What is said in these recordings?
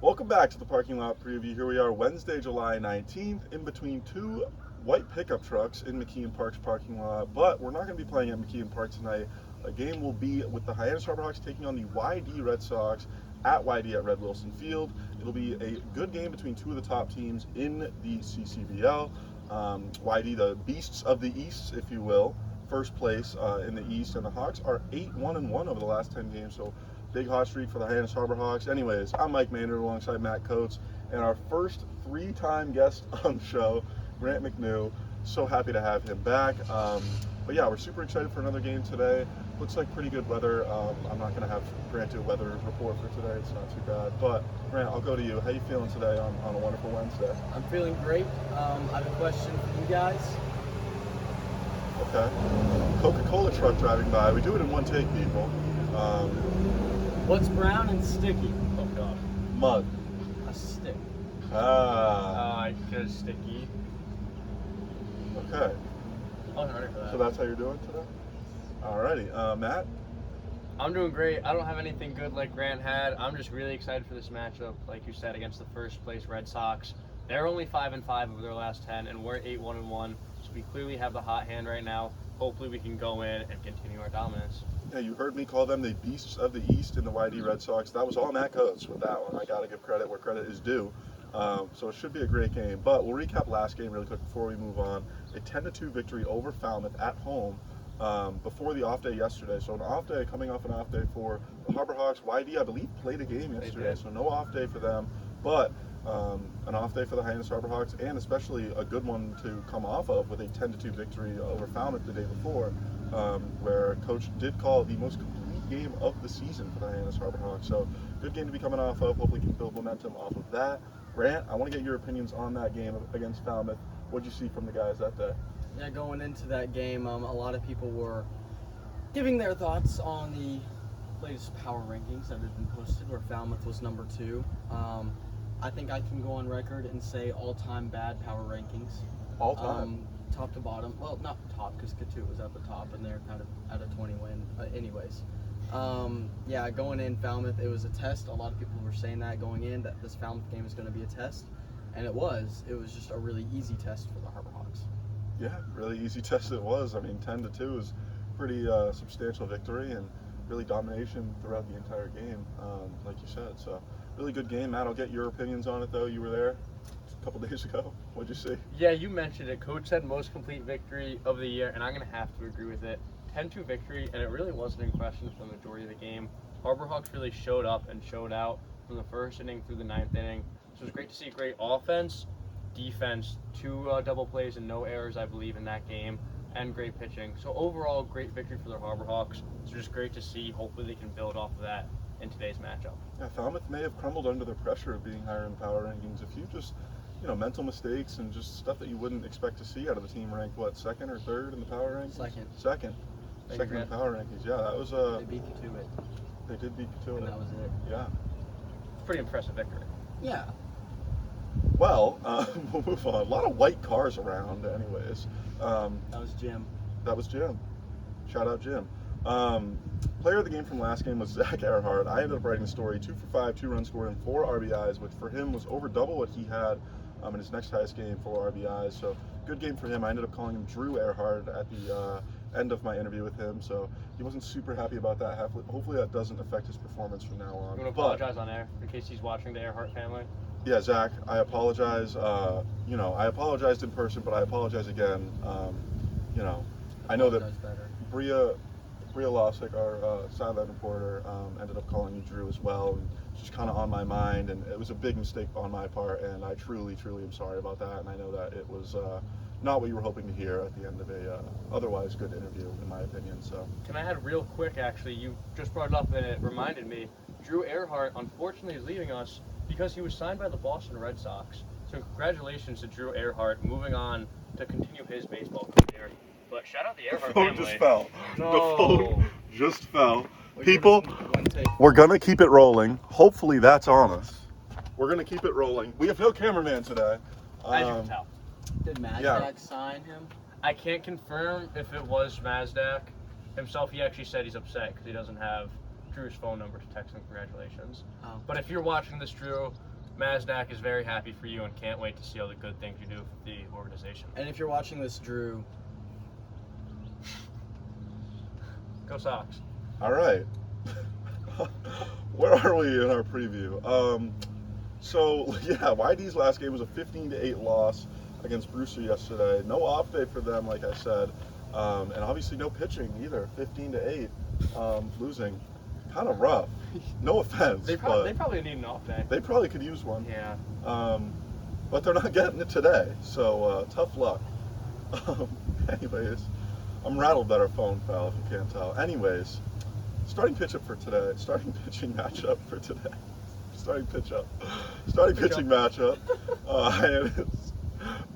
Welcome back to the parking lot preview. Here we are, Wednesday, July 19th, in between two white pickup trucks in McKeon Park's parking lot. But we're not going to be playing at McKeon Park tonight. A game will be with the Hyannis Harbor Hawks taking on the Y-D Red Sox at Y-D at Red Wilson Field. It'll be a good game between two of the top teams in the CCBL. Y-D, the beasts of the East, if you will, first place in the East, and the Hawks are 8-1-1 over the last 10 games. So big hot streak for the Hyannis Harbor Hawks. Anyways, I'm Mike Maynard alongside Matt Coates, and our first three-time guest on the show, Grant McNew. So happy to have him back. But yeah, we're super excited for another game today. Looks like pretty good weather. I'm not going to have Grant do a weather report for today. It's not too bad. But Grant, I'll go to you. How you feeling today on a wonderful Wednesday? I'm feeling great. I have a question for you guys. Okay. Coca-Cola truck driving by. We do it in one take, people. What's brown and sticky? Oh god. Mud. A stick. Because sticky. Okay. I wasn't ready for that. So that's how you're doing today? Alrighty. Matt? I'm doing great. I don't have anything good like Grant had. I'm just really excited for this matchup, like you said, against the first place Red Sox. They're only 5-5 over their last 10, and we're 8-1-1. So we clearly have the hot hand right now. Hopefully we can go in and continue our dominance. Yeah, you heard me call them the beasts of the East in the Y-D Red Sox. That was all Matt Coates with that one. I got to give credit where credit is due. So it should be a great game. But we'll recap last game really quick before we move on. A 10-2 victory over Falmouth at home before the off day yesterday. So an off day, coming off an off day for the Harbor Hawks. Y-D, I believe, played a game yesterday, so no off day for them. But an off day for the Hyannis Harbor Hawks, and especially a good one to come off of with a 10-2 victory over Falmouth the day before, where Coach did call the most complete game of the season for the Hyannis Harbor Hawks. So good game to be coming off of. Hopefully can build momentum off of that. Grant, I want to get your opinions on that game against Falmouth. What did you see from the guys that day? Yeah, going into that game, a lot of people were giving their thoughts on the latest power rankings that had been posted, where Falmouth was number 2. I think I can go on record and say all-time bad power rankings. All time? Top to bottom. Well, not top, because Katu was at the top, and they're kind of at a 20 win. Anyways. Yeah, going in Falmouth, it was a test. A lot of people were saying that going in, that this Falmouth game is going to be a test. And it was. It was just a really easy test for the Harbor Hawks. Yeah, really easy test it was. I mean, 10-2 is pretty substantial victory and really domination throughout the entire game, like you said. So really good game. Matt, I'll get your opinions on it though. You were there a couple days ago. What'd you see? Yeah, you mentioned it. Coach said most complete victory of the year, and I'm going to have to agree with it. 10-2 victory, and it really wasn't in question for the majority of the game. Harbor Hawks really showed up and showed out from the first inning through the 9th inning. So it was great to see great offense, defense, 2 double plays and no errors, I believe, in that game, and great pitching. So overall, great victory for the Harbor Hawks. It's just great to see. Hopefully they can build off of that in today's matchup. Yeah, Falmouth may have crumbled under the pressure of being higher in the power rankings. A few just, mental mistakes and just stuff that you wouldn't expect to see out of the team ranked, what, second or third in the power rankings? Second in the power rankings. Yeah, that was They beat you to it. They did beat you to it. And that was it. Yeah. Pretty impressive victory. Yeah. Well, we'll move on. A lot of white cars around, anyways. That was Jim. That was Jim. Shout out Jim. Player of the game from last game was Zach Earhart. I ended up writing the story, 2 for 5, 2 runs scored, and 4 RBIs, which for him was over double what he had in his next highest game, 4 RBIs. So good game for him. I ended up calling him Drew Earhart at the end of my interview with him. So he wasn't super happy about that. Hopefully that doesn't affect his performance from now on. You want to apologize on air in case he's watching, the Earhart family? Yeah, Zach, I apologize. I apologized in person, but I apologize again. I know that Bria Losick, our sideline reporter, ended up calling you Drew as well, and it's just kind of on my mind, and it was a big mistake on my part, and I truly, truly am sorry about that, and I know that it was not what you were hoping to hear at the end of a otherwise good interview, in my opinion. So. Can I add real quick, actually, you just brought it up and it reminded me, Drew Earhart, unfortunately, is leaving us because he was signed by the Boston Red Sox. So congratulations to Drew Earhart, moving on to continue his baseball career. But shout out the Earhart The phone family. just fell. No. The phone just fell. People, One take. we're going to keep it rolling. Hopefully that's on us. We're going to keep it rolling. We have no cameraman today. As you can tell. Did Mazdak Yeah. sign him? I can't confirm if it was Mazdak himself. He actually said he's upset because he doesn't have Drew's phone number to text him congratulations. Oh. But if you're watching this, Drew, Mazdak is very happy for you and can't wait to see all the good things you do for the organization. And if you're watching this, Drew, Go Sox. All right. Where are we in our preview? So yeah, Y-D's last game was a 15-8 loss against Brewster yesterday. No off day for them, like I said, and obviously no pitching either. 15-8, losing, kind of rough. No offense, They probably need an off day. they probably could use one. Yeah. But they're not getting it today, so tough luck. Anyways, I'm rattled that our phone fell, if you can't tell. Anyways, starting pitching matchup for today. Starting pitching matchup. Hyannis.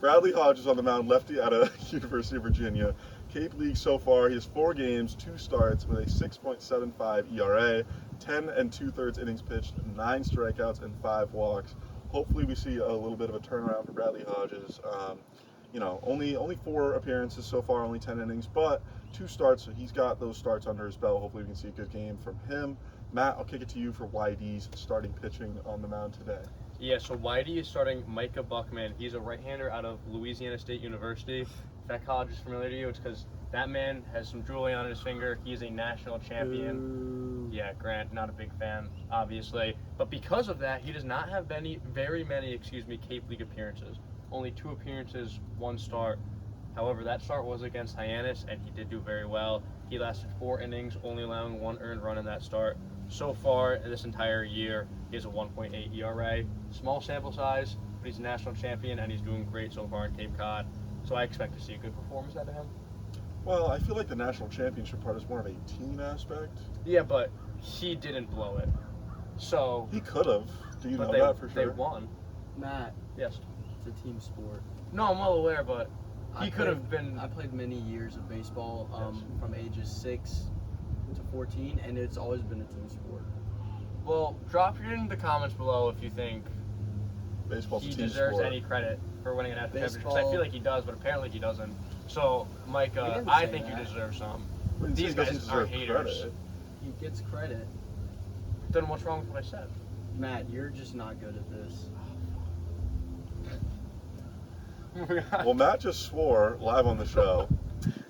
Bradley Hodge is on the mound, lefty out of University of Virginia. Cape League so far, he has 4 games, 2 starts with a 6.75 ERA, 10 2/3 innings pitched, 9 strikeouts, and 5 walks. Hopefully we see a little bit of a turnaround for Bradley Hodges. Only 4 appearances so far, only 10 innings, but 2 starts, so he's got those starts under his belt. Hopefully we can see a good game from him. Matt, I'll kick it to you for Y-D's starting pitching on the mound today. Yeah, so Y-D is starting Micah Buckman. He's a right-hander out of Louisiana State University. If that college is familiar to you, it's because that man has some jewelry on his finger. He's a national champion. Ooh. Yeah, Grant, not a big fan, obviously. But because of that, he does not have very many Cape League appearances. Only 2 appearances, 1 start. However, that start was against Hyannis, and he did do very well. He lasted 4 innings, only allowing 1 earned run in that start. So far, in this entire year, he has a 1.8 ERA. Small sample size, but he's a national champion, and he's doing great so far in Cape Cod. So I expect to see a good performance out of him. Well, I feel like the national championship part is more of a team aspect. Yeah, but he didn't blow it. So He could have. Do you know they, that for they sure? won. Matt, Yes. it's a team sport. No, I'm well aware, but I he could have played- been. I played many years of baseball, Yes. from ages 6 to 14, and it's always been a team sport. Well, drop it in the comments below if you think Baseball's a he team deserves sport. any credit for winning a national championship. 'Cause I Baseball- feel like he does, but apparently he doesn't. So, We Micah, didn't I say think that. you deserve some. We didn't say These he doesn't guys are deserve haters. credit. He gets credit. Then what's wrong with what I said? Matt, you're just not good at this. Well, Matt just swore live on the show.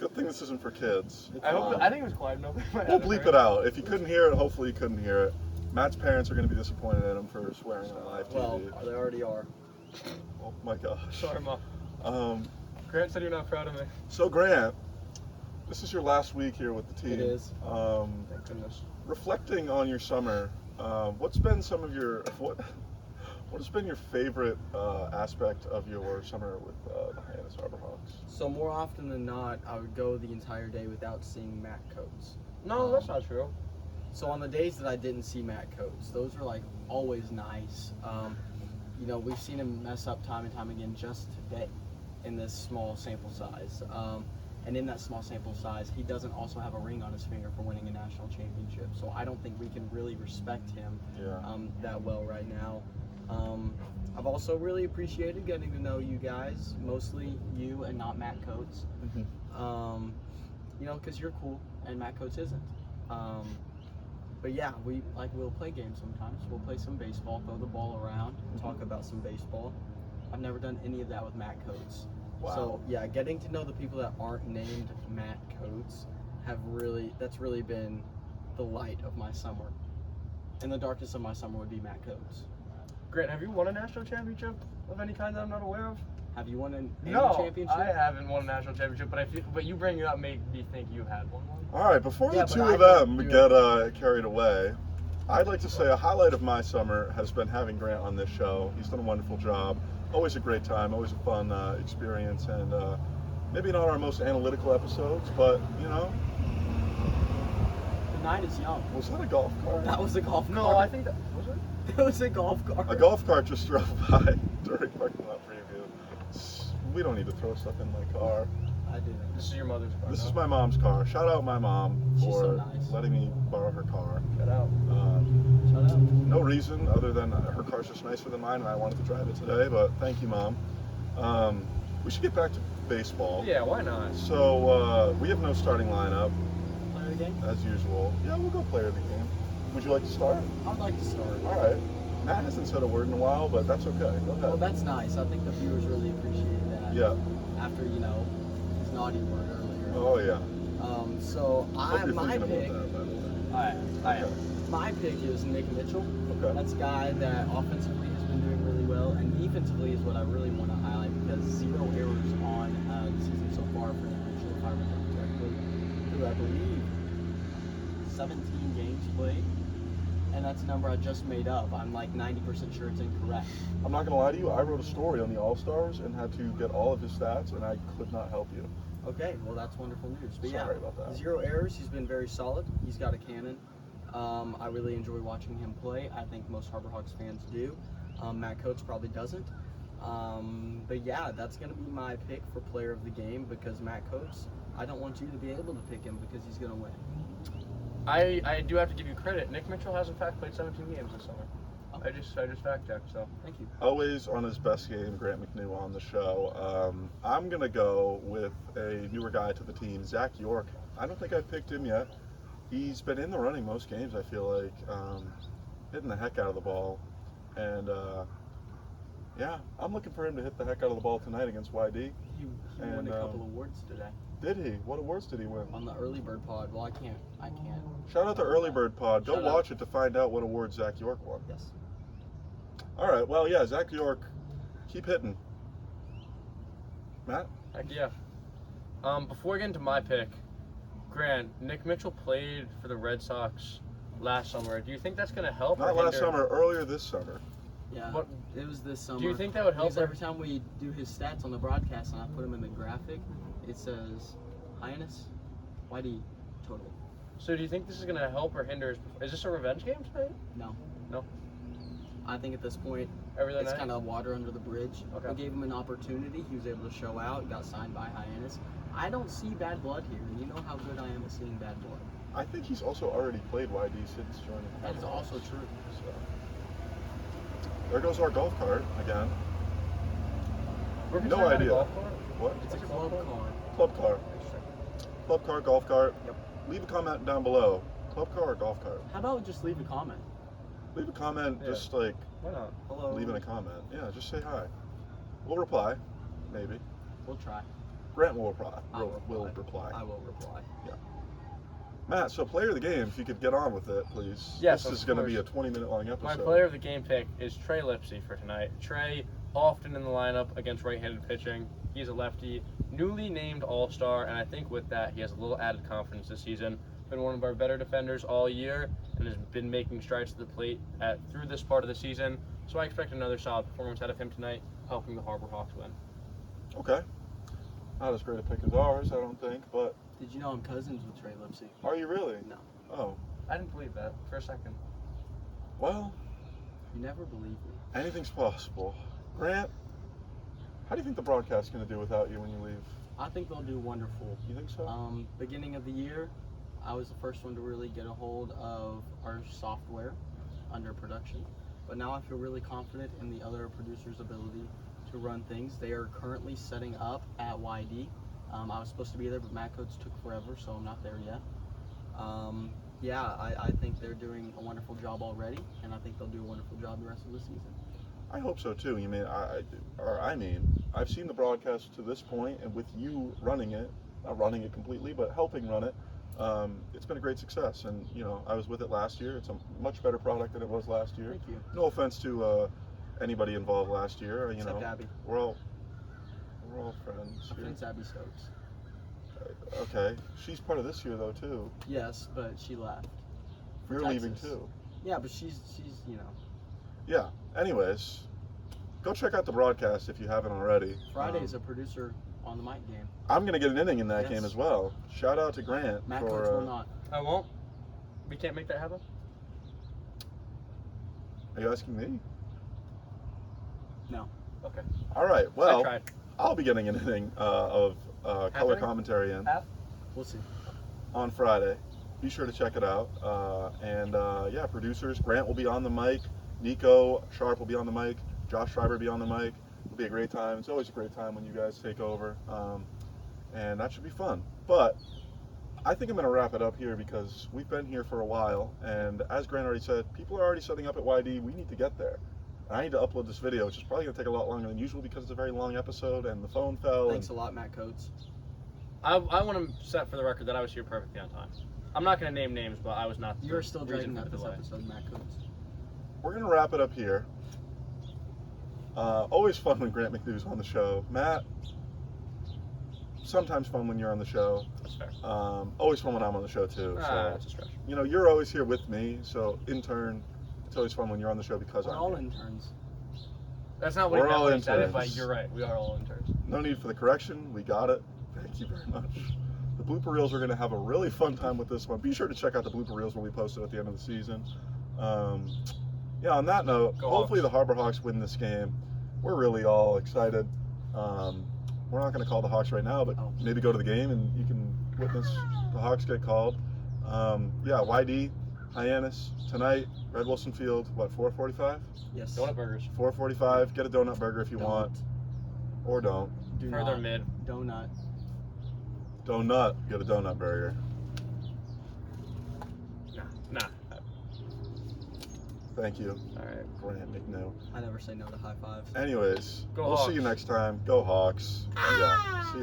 Good thing this isn't for kids. It's I think it was quiet enough. We'll bleep it out. If you couldn't hear it, hopefully you couldn't hear it. Matt's parents are going to be disappointed in him for swearing on live TV. Well, they already are. Oh my gosh. Sorry, Mom. Um, Grant said you're not proud of me. so Grant, this is your last week here with the team. It is. Thank goodness. Reflecting on your summer, what's been some of your what has been your favorite aspect of your summer with the Hyannis Harbor Hawks? So more often than not, I would go the entire day without seeing Matt Coates. No, that's not true. So on the days that I didn't see Matt Coates, those were like always nice. We've seen him mess up time and time again just today in this small sample size. And in that small sample size, he doesn't also have a ring on his finger for winning a national championship. So I don't think we can really respect him Yeah. that well right now. I've also really appreciated getting to know you guys, mostly you and not Matt Coates. Because you're cool and Matt Coates isn't. But yeah, we'll play games sometimes. We'll play some baseball, throw the ball around, talk about some baseball. I've never done any of that with Matt Coates. Wow. So yeah, getting to know the people that aren't named Matt Coates that's really been the light of my summer. And the darkness of my summer would be Matt Coates. Grant, have you won a national championship of any kind that I'm not aware of? Have you won any No, championship? I haven't won a national championship, but you bringing it up made me think you had won one. All right, before Yeah, the but two I of don't them do get carried away, I'd like to say a highlight of my summer has been having Grant on this show. He's done a wonderful job. Always a great time, always a fun experience, and maybe not our most analytical episodes, but The night is young. was that a golf cart? That was a golf cart. No, I think that was it. That was a golf cart. A golf cart just drove by during parking lot preview. We don't need to throw stuff in my car. I did. This is your mother's car. This no? is my mom's car. Shout out my mom She's for so nice. letting me borrow her car. Get out. Shut up. No reason other than her car's just nicer than mine and I wanted to drive it today, but thank you, Mom. We should get back to baseball. Yeah, why not? So we have no starting lineup, Play the game? as usual. Yeah, we'll go player of the game. Would you like to start? I'd like to start. All right. Matt hasn't said a word in a while, but that's okay. Go Well, ahead. that's nice. I think the viewers really appreciate that. Yeah. After, his naughty word earlier. Oh yeah. So Hope you're my thinking pick, about that, by the way. I am. my pick is Nick Mitchell. Okay. That's a guy that offensively has been doing really well, and defensively is what I really want to highlight because 0 errors on the season so far for Nick Mitchell, if I remember correctly, through I believe 17 games played, and that's a number I just made up. I'm like 90% sure it's incorrect. I'm not gonna lie to you. I wrote a story on the All Stars and had to get all of his stats, and I could not help you. Okay, well that's wonderful news. But Sorry about that. 0 errors. He's been very solid. He's got a cannon. I really enjoy watching him play. I think most Harbor Hawks fans do. Matt Coates probably doesn't. But yeah, that's going to be my pick for player of the game because Matt Coates, I don't want you to be able to pick him because he's going to win. I do have to give you credit. Nick Mitchell has in fact played 17 games this summer. Oh. I just fact checked, so. Thank you. Always on his best game, Grant McNew on the show. I'm gonna go with a newer guy to the team, Zach York. I don't think I've picked him yet. He's been in the running most games, I feel like, hitting the heck out of the ball. And yeah, I'm looking for him to hit the heck out of the ball tonight against Y-D. He won a couple awards today Did he? What awards did he win? on the Early Bird Pod. Well, I can't. Shout out to Early Bird Pod. Go Shout out. watch it to find out what awards Zach York won. Yes. All right, well, yeah, Zach York, keep hitting. Matt? Heck yeah. Before I get into my pick, Grant, Nick Mitchell played for the Red Sox last summer. Do you think that's going to help? Not or last hinder? summer, earlier this summer. Yeah. What- It was this summer. Do you think that would help? Because every time we do his stats on the broadcast and I put him in the graphic, it says Hyannis, Y-D total. So do you think this is going to help or hinder? Is this a revenge game tonight? No. No? I think at this point, Every other it's night? kind of water under the bridge. Okay. We gave him an opportunity. He was able to show out. Got signed by Hyannis. I don't see bad blood here, and you know how good I am at seeing bad blood. I think he's also already played YD since joining. That is also true. So. There goes our golf cart again. We're No concerned about a idea. golf cart? What? It's a club car. Club car. Club car, golf cart. Yep. Leave a comment down below. Club car or golf cart? How about we just leave a comment? Leave a comment, Yeah. just like Why not? Hello. leaving a comment. Yeah, just say hi. We'll reply. Maybe. We'll try. Grant will reply. I Will reply. I will reply. Matt, so player of the game, if you could get on with it, please. Yes, This of is going to be a course. 20-minute long episode. My player of the game pick is Trey Lipsy for tonight. Trey, often in the lineup against right-handed pitching. He's a lefty, newly named All-Star, and I think with that, he has a little added confidence this season. Been one of our better defenders all year, and has been making strides to the plate through this part of the season. So I expect another solid performance out of him tonight, helping the Harbor Hawks win. Okay. Not as great a pick as ours, I don't think, but Did you know I'm cousins with Trey Lipsy? are you really? No. Oh, I didn't believe that for a second. well, You never believe me. anything's possible. Grant, how do you think the broadcast's going to do without you when you leave? I think they'll do wonderful. You think so? Beginning of the year, I was the first one to really get a hold of our software under production. But now I feel really confident in the other producers' ability to run things. They are currently setting up at Y-D. I was supposed to be there, but Matt Coates took forever, so I'm not there yet. Yeah, I think they're doing a wonderful job already, and I think they'll do a wonderful job the rest of the season. I hope so too. You mean I've seen the broadcast to this point, and with you running it, not running it completely, but helping run it, it's been a great success. And I was with it last year. It's a much better product than it was last year. Thank you. No offense to anybody involved last year. Except Abby. We're all friends. My here. friend's Abby Stokes. Okay, she's part of this year though too. Yes, but she left. For You're leaving Texas. too. Yeah, but she's Yeah. Anyways, go check out the broadcast if you haven't already. Friday's a producer on the mic game. I'm gonna get an inning in that Yes. game as well. Shout out to Grant Matt for. Coates will not. I won't. We can't make that happen? Are you asking me? No. Okay. All right. I Well, tried. I'll be getting an inning of color Happening? commentary in Half? We'll see. on Friday. Be sure to check it out. Yeah, producers. Grant will be on the mic. Nico Sharp will be on the mic. Josh Schreiber will be on the mic. It'll be a great time. It's always a great time when you guys take over, and that should be fun. But I think I'm going to wrap it up here because we've been here for a while, and as Grant already said, people are already setting up at Y-D. We need to get there. And I need to upload this video, which is probably going to take a lot longer than usual because it's a very long episode, and the phone fell. Thanks a lot, Matt Coates. I want to set for the record that I was here perfectly on time. I'm not going to name names, but I was not. You're still reason dragging for out the this delay. episode, Matt Coates. We're going to wrap it up here. Always fun when Grant McNew's on the show. Matt, sometimes fun when you're on the show. That's fair. Always fun when I'm on the show too. That's a stretch. You know, you're always here with me, so in turn, it's always fun when you're on the show because We're I'm all here. interns. That's not what We're he meant all when he said it, interns. but you're right. We are all interns. No need for the correction. We got it. Thank you very much. The blooper reels are going to have a really fun time with this one. Be sure to check out the blooper reels when we post it at the end of the season. Yeah, on that note, Go hopefully Hawks. the Harbor Hawks win this game. We're really all excited. We're not going to call the Hawks right now, but maybe go to the game and you can witness the Hawks get called. Yeah, Y-D, Hyannis, tonight, Red Wilson Field, what, 4:45? Yes. Donut burgers. 4:45. Get a donut burger if you Don't. want, or don't. Do Further not. mid. Donut. Donut, get a donut burger. Nah. Thank you, All right. Grant McNew. I never say no to high fives. Anyways, Go we'll see Hawks. you next time. Go Hawks. Yeah, see you.